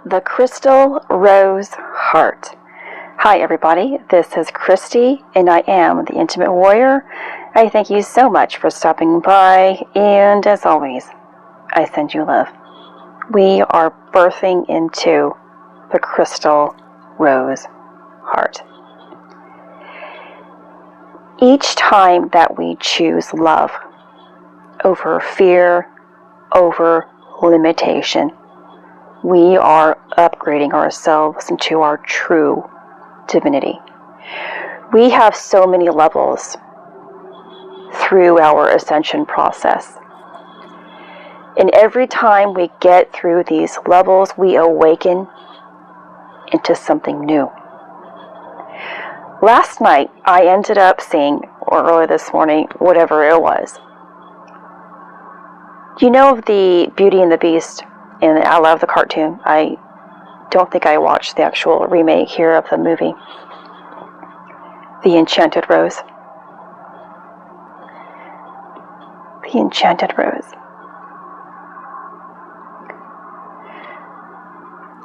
The Crystal Rose Heart. Hi everybody, this is Christy and I am the Intimate Warrior. I thank you so much for stopping by, and as always, I send you love. We are birthing into the Crystal Rose Heart. Each time that we choose love over fear, over limitation, we are upgrading ourselves into our true divinity. We have so many levels through our ascension process. And every time we get through these levels, we awaken into something new. Last night, I ended up seeing, or early this morning, whatever it was. You know the Beauty and the Beast, and I love the cartoon. I don't think I watched the actual remake here of the movie, The Enchanted Rose. The Enchanted Rose.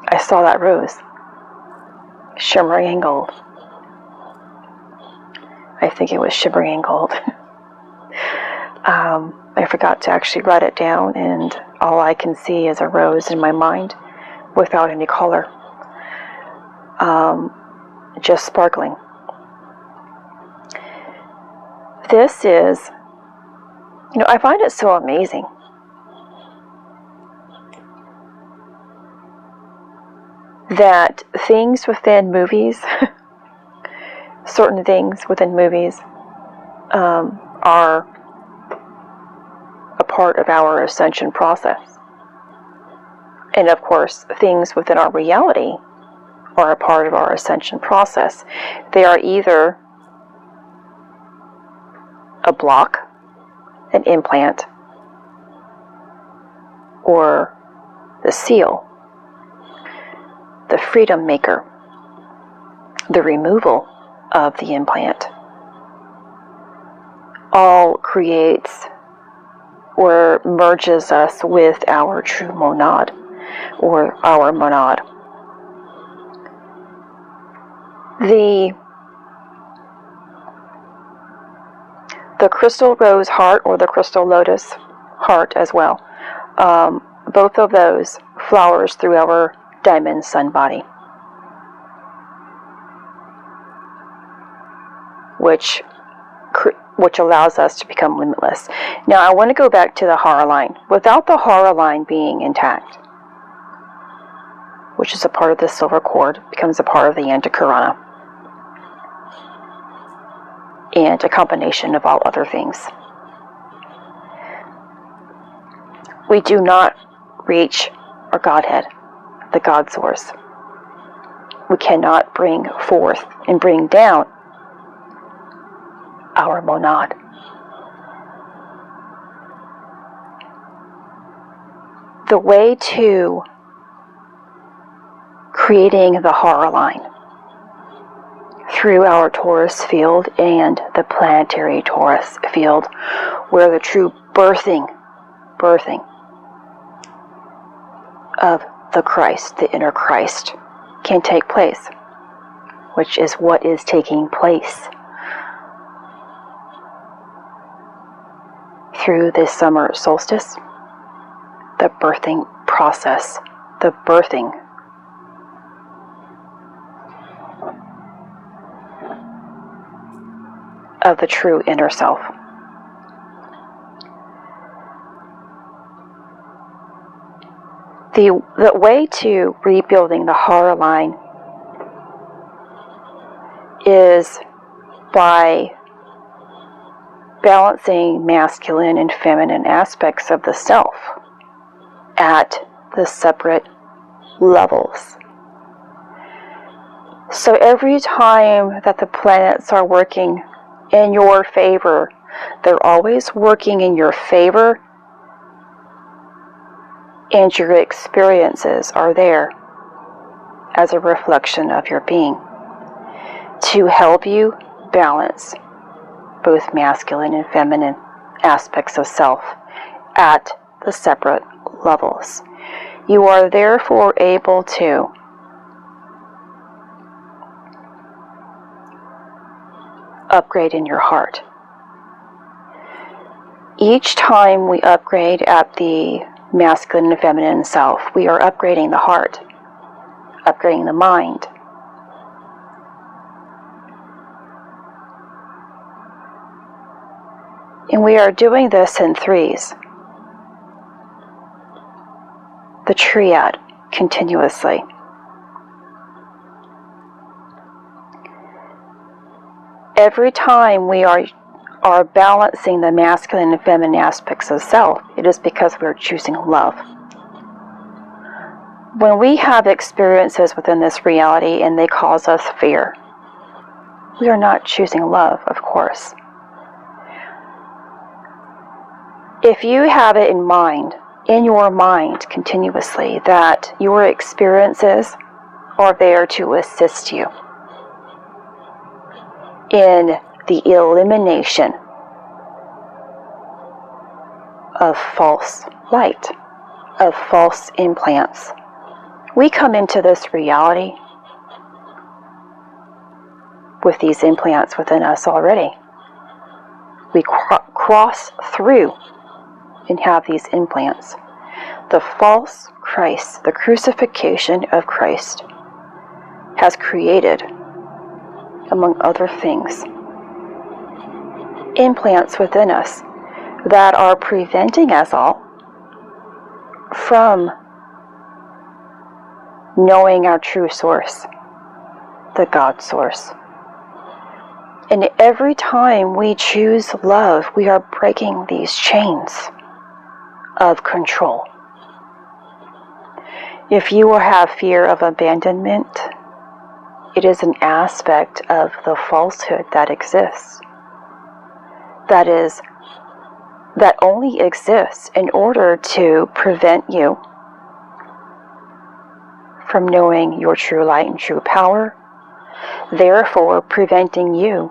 I saw that rose, shimmering in gold. I think it was shimmering in gold. I forgot to actually write it down, and all I can see is a rose in my mind without any color. Just sparkling. This is, I find it so amazing that things within movies, certain things within movies, are a part of our ascension process. And of course, things within our reality are a part of our ascension process. They are either a block, an implant, or the seal, the freedom maker, the removal of the implant. All creates or merges us with our true monad, or our monad. The Crystal Rose Heart, or the Crystal Lotus Heart as well, both of those flowers through our diamond sun body, which allows us to become limitless. Now I want to go back to the Hara Line. Without the Hara Line being intact, which is a part of the silver cord, becomes a part of the Antakarana, and a combination of all other things, we do not reach our Godhead, the God Source. We cannot bring forth and bring down our monad. The way to creating the Hara Line through our Taurus field and the planetary Taurus field, where the true birthing of the Christ, the inner Christ, can take place, which is what is taking place through this summer solstice, the birthing process, the birthing of the true inner self. The way to rebuilding the Hara Line is by balancing masculine and feminine aspects of the self at the separate levels. So every time that the planets are working in your favor, they're always working in your favor, and your experiences are there as a reflection of your being to help you balance both masculine and feminine aspects of self at the separate levels. You are therefore able to upgrade in your heart. Each time we upgrade at the masculine and feminine self, we are upgrading the heart, upgrading the mind. And we are doing this in threes. The triad, continuously. Every time we are balancing the masculine and feminine aspects of self, it is because we are choosing love. When we have experiences within this reality and they cause us fear, we are not choosing love, of course. If you have it in your mind continuously, that your experiences are there to assist you in the elimination of false light, of false implants. We come into this reality with these implants within us already. We cross through and have these implants. The false Christ, the crucifixion of Christ, has created, among other things, implants within us that are preventing us all from knowing our true source, the God source. And every time we choose love, we are breaking these chains of control. If you will have fear of abandonment, it is an aspect of the falsehood that exists. That only exists in order to prevent you from knowing your true light and true power, therefore preventing you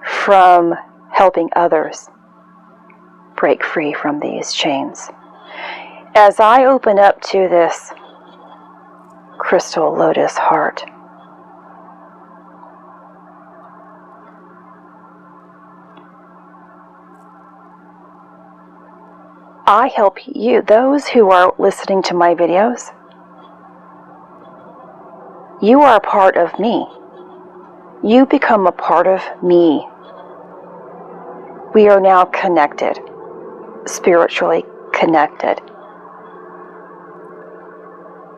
from helping others break free from these chains. As I open up to this Crystal Lotus Heart, I help you, those who are listening to my videos. You are a part of me. You become a part of me. We are now connected, spiritually connected.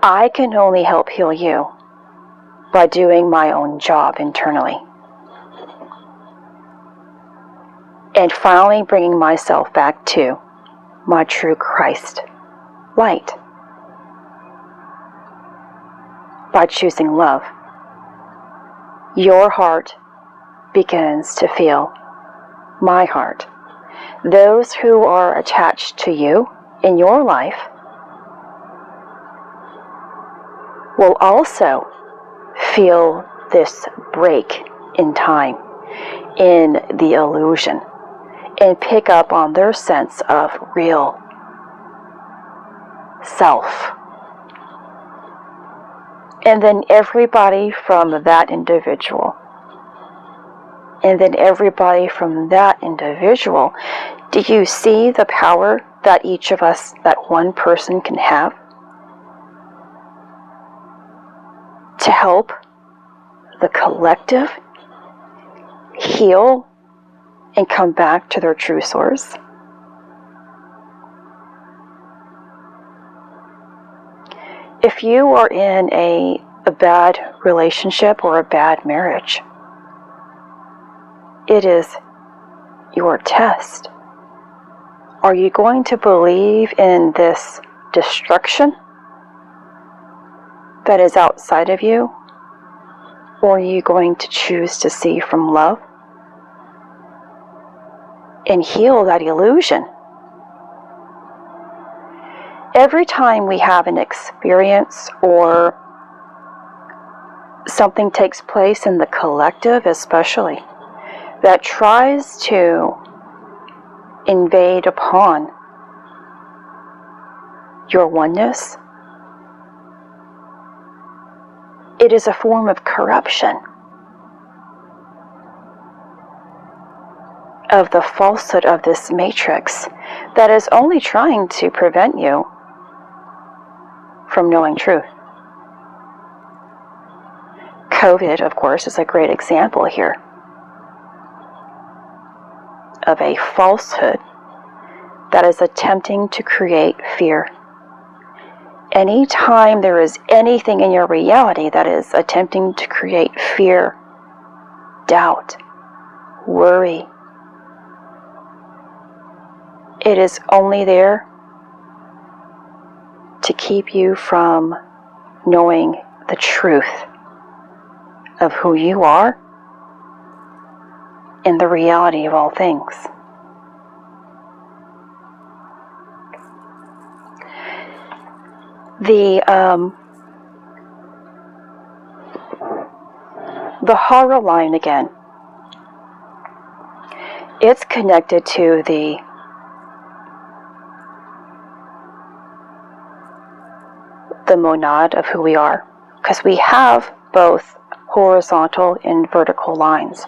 I can only help heal you by doing my own job internally. And finally bringing myself back to my true Christ light. By choosing love, your heart begins to feel my heart. Those who are attached to you in your life will also feel this break in time, in the illusion, and pick up on their sense of real self. And then everybody from that individual, do you see the power that each of us, that one person can have to help the collective heal and come back to their true source? If you are in a bad relationship or a bad marriage, it is your test. Are you going to believe in this destruction that is outside of you? Or are you going to choose to see from love and heal that illusion? Every time we have an experience or something takes place in the collective especially that tries to invade upon your oneness, it is a form of corruption of the falsehood of this matrix that is only trying to prevent you from knowing truth. COVID, of course, is a great example here of a falsehood that is attempting to create fear. Anytime there is anything in your reality that is attempting to create fear, doubt, worry, it is only there to keep you from knowing the truth of who you are and the reality of all things. The Hara Line again, it's connected to the monad of who we are, because we have both horizontal and vertical lines,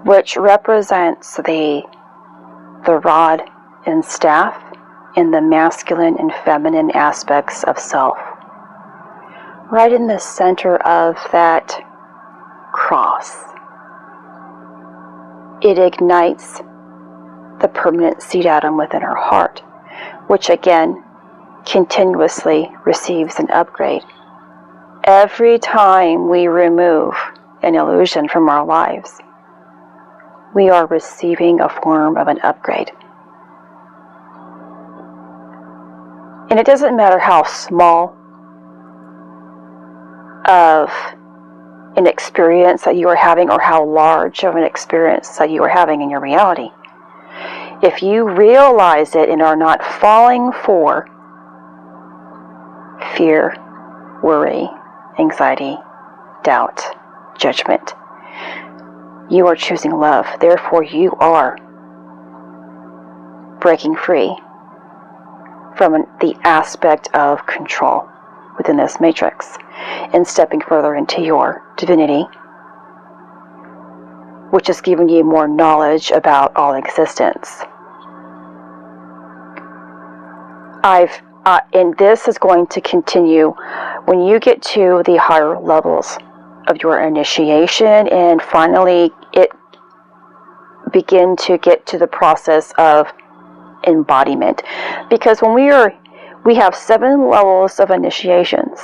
which represents the rod and staff in the masculine and feminine aspects of self. Right in the center of that cross, it ignites the permanent seed atom within our heart, which again continuously receives an upgrade. Every time we remove an illusion from our lives, we are receiving a form of an upgrade. And it doesn't matter how small of an experience that you are having or how large of an experience that you are having in your reality. If you realize it and are not falling for fear, worry, anxiety, doubt, judgment, you are choosing love. Therefore, you are breaking free from the aspect of control within this matrix and stepping further into your divinity, which is giving you more knowledge about all existence. And this is going to continue when you get to the higher levels of your initiation and finally it begin to get to the process of embodiment. Because when we have 7 levels of initiations.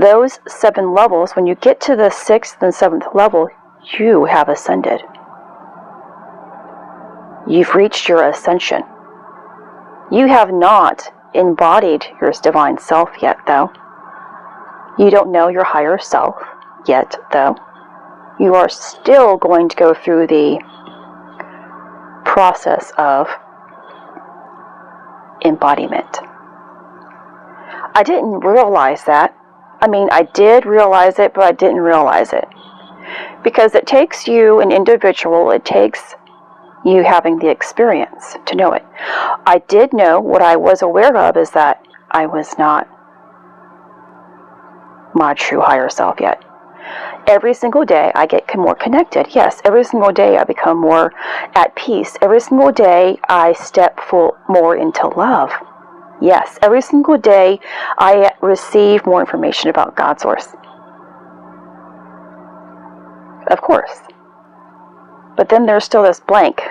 Those 7 levels, when you get to the 6th and 7th level, you have ascended. You've reached your ascension. You have not embodied your divine self yet, though. You don't know your higher self yet, though. You are still going to go through the process of embodiment. I didn't realize that. I mean, I did realize it, but I didn't realize it. Because it takes you, an individual, it takes you having the experience to know it. I did know, what I was aware of is that I was not my true higher self yet. Every single day I get more connected. Yes, every single day I become more at peace. Every single day I step more into love. Yes, every single day I receive more information about God's source. Of course. But then there's still this blank.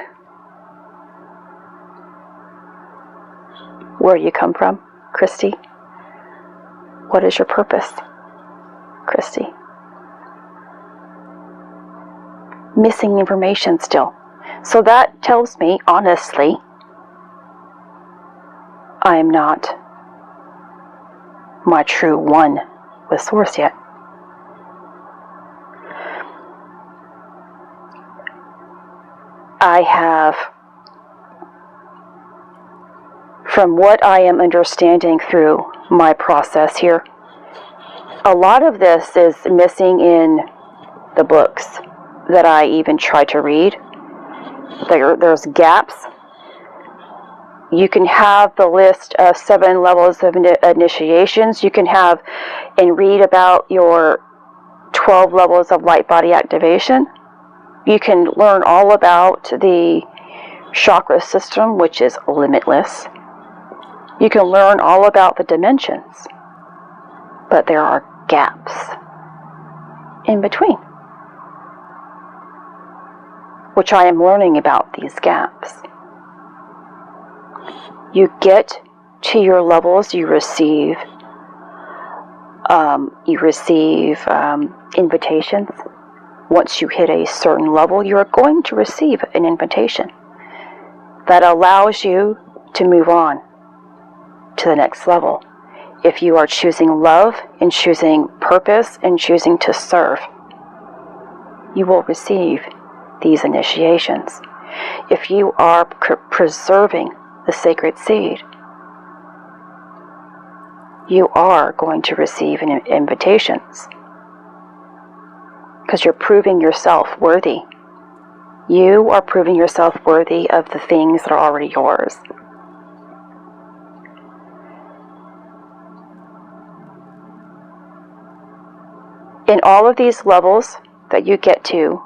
Where do you come from, Christy? What is your purpose, Christy? Missing information still. So that tells me, honestly, I am not my true one with Source yet. I have, from what I am understanding through my process here, a lot of this is missing in the books that I even try to read. There's gaps You can have the list of 7 levels of initiations. You can have and read about your 12 levels of light body activation. You can learn all about the chakra system, which is limitless. You can learn all about the dimensions, but there are gaps in between, which I am learning about these gaps. You get to your levels, you receive invitations. Once you hit a certain level, you are going to receive an invitation that allows you to move on to the next level. If you are choosing love and choosing purpose and choosing to serve, you will receive these initiations. If you are preserving the sacred seed, you are going to receive invitations because you're proving yourself worthy. You are proving yourself worthy of the things that are already yours. In all of these levels that you get to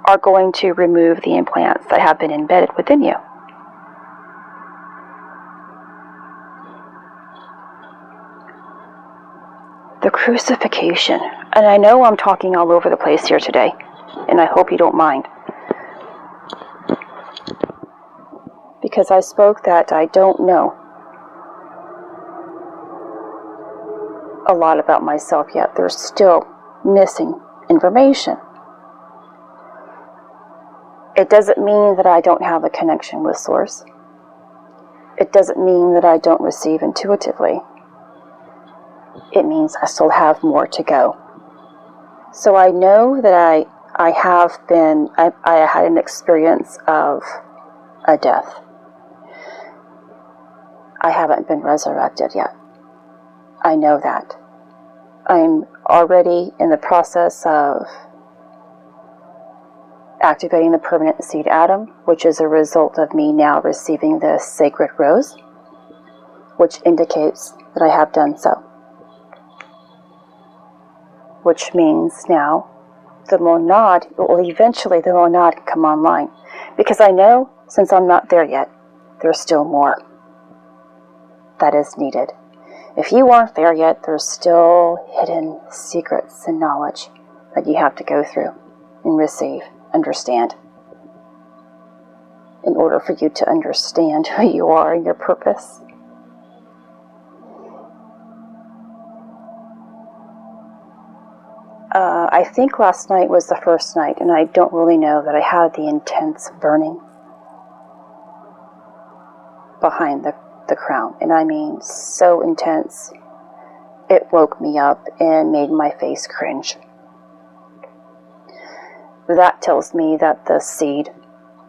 are going to remove the implants that have been embedded within you. The crucifixion. And I know I'm talking all over the place here today, and I hope you don't mind, because I spoke that I don't know a lot about myself yet. There's still missing information. It doesn't mean that I don't have a connection with Source. It doesn't mean that I don't receive intuitively. It means I still have more to go. So I know that I had an experience of a death. I haven't been resurrected yet. I know that. I'm already in the process of activating the permanent seed atom, which is a result of me now receiving this sacred rose, which indicates that I have done so. Which means now the monad, eventually the monad come online. Because I know, since I'm not there yet, there's still more that is needed. If you aren't there yet, there's still hidden secrets and knowledge that you have to go through and receive, understand, in order for you to understand who you are and your purpose. I think last night was the first night, and I don't really know that I had the intense burning behind the crown. And I mean so intense, it woke me up and made my face cringe. That tells me that the seed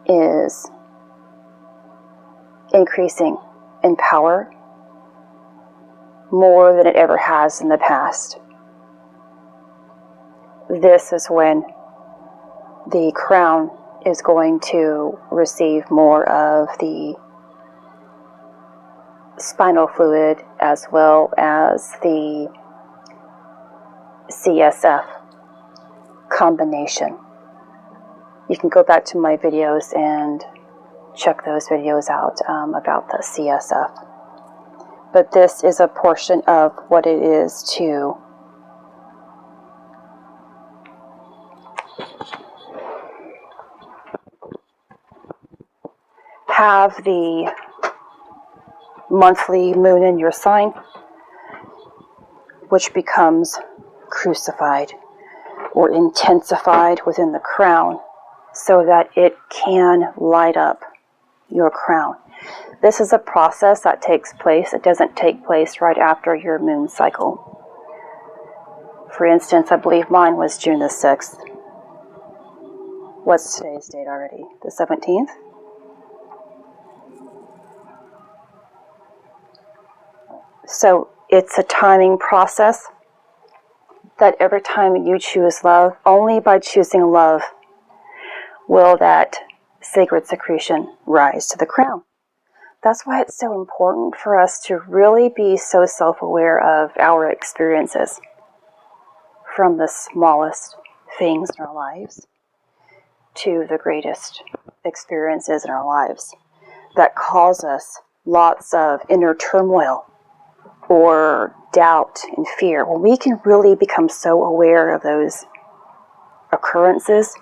is increasing in power more than it ever has in the past. This is when the crown is going to receive more of the spinal fluid as well as the CSF combination. You can go back to my videos and check those videos out about the CSF. But this is a portion of what it is to have the monthly moon in your sign, which becomes crucified or intensified within the crown so that it can light up your crown. This is a process that takes place. It doesn't take place right after your moon cycle. For instance, I believe mine was June the 6th. What's today's date already? The 17th? So it's a timing process that every time you choose love, only by choosing love will that sacred secretion rise to the crown. That's why it's so important for us to really be so self-aware of our experiences, from the smallest things in our lives to the greatest experiences in our lives that cause us lots of inner turmoil or doubt and fear. When we can really become so aware of those occurrences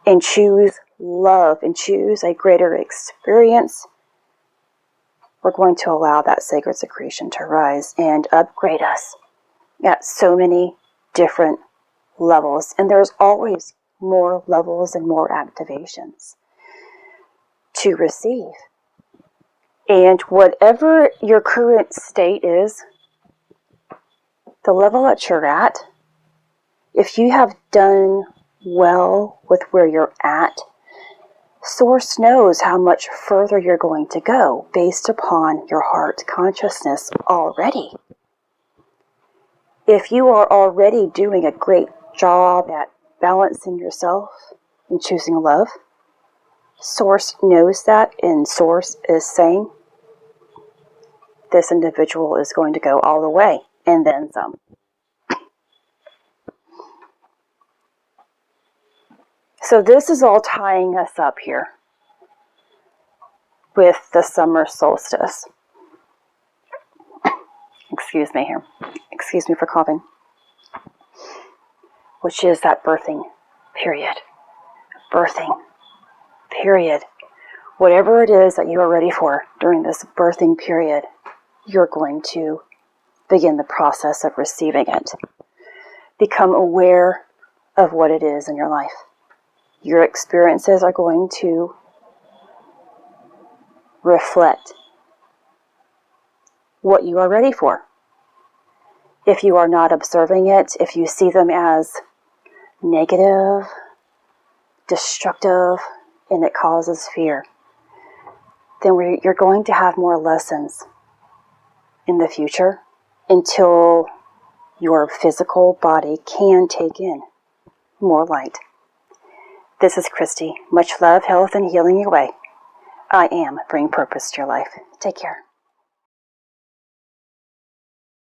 and choose love and choose a greater experience, we're going to allow that sacred secretion to rise and upgrade us at so many different levels. And there's always more levels and more activations to receive. And whatever your current state is, the level that you're at, if you have done well with where you're at, Source knows how much further you're going to go based upon your heart consciousness already. If you are already doing a great job at balancing yourself and choosing love, Source knows that, and Source is saying, this individual is going to go all the way, and then some. So this is all tying us up here with the summer solstice. Excuse me here. Excuse me for coughing. Which is that birthing period. Birthing period. Whatever it is that you are ready for during this birthing period, you're going to begin the process of receiving it. Become aware of what it is in your life. Your experiences are going to reflect what you are ready for. If you are not observing it, if you see them as negative, destructive, and it causes fear, then you're going to have more lessons in the future until your physical body can take in more light. This is Christy. Much love, health, and healing your way. I am bringing purpose to your life. Take care.